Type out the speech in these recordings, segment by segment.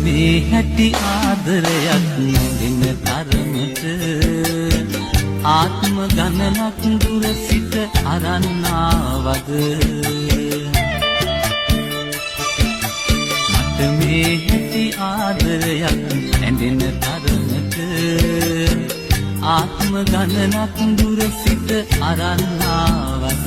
මේ හැටි ආදරයක් නැගෙන තරමට ආත්ම ගණනක් දුර සිට අරන් ආවද මට මේ හැටි ආදරයක් නැගෙන තරමට ආත්ම ගණනක් දුර සිට අරන් ආවද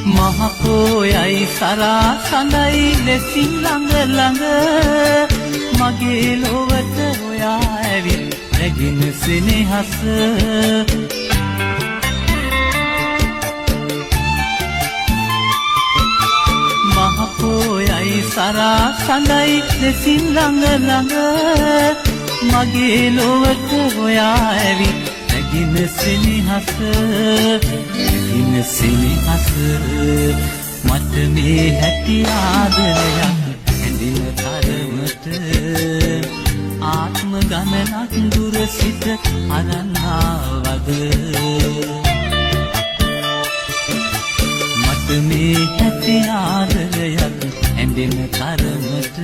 මහපොයයි සරා සඳයි ලෙසින් ළඟ ළඟ මගේ ලොවට ඔයා ඇවිත් නැගින සෙනෙහස මහපොයයි සරා සඳයි ලෙසින් ළඟ ළඟ මගේ ලොවට ඔයා ඇවිත් නැගින සෙනෙහස සිනහස මට මේ හැටි ආදරයක් ඇඳින තරමට ආත්ම ගණනක් දුර සිට අරන් ආවද මට මේ හැටි ආදරයක් ඇඳින තරමට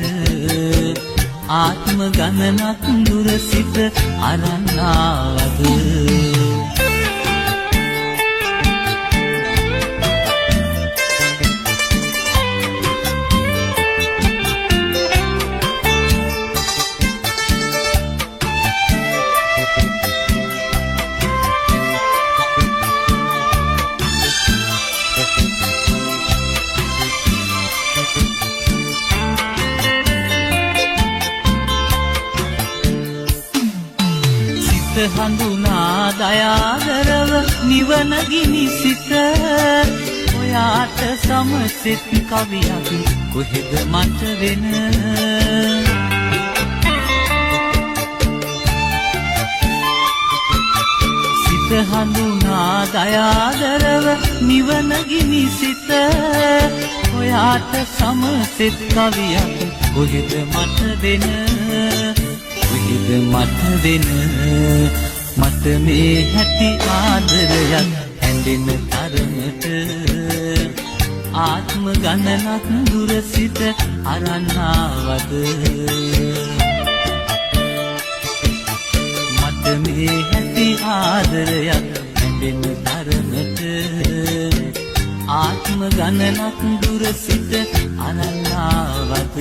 ආත්ම ගණනක් දුර සිට අරන් ආවද හඳුනා දයාදරව නිවන ගිනි සිත ඔයාට සමසෙත් කවියක් කොහෙද මට වෙන සිත හඳුනා දයාදරව නිවන ගිනි සිත ඔයාට සමසෙත් කවියක් කොහෙද මට වෙන කොහෙද මට වෙන මට මේ හැටි ආදරයක් ඇඳෙන තරමට ආත්ම ගණනක් දුර සිට අරන් ආවද මට මේ හැටි ආදරයක් ඇඳෙන තරමට ආත්ම ගණනක් දුර සිට අරන් ආවද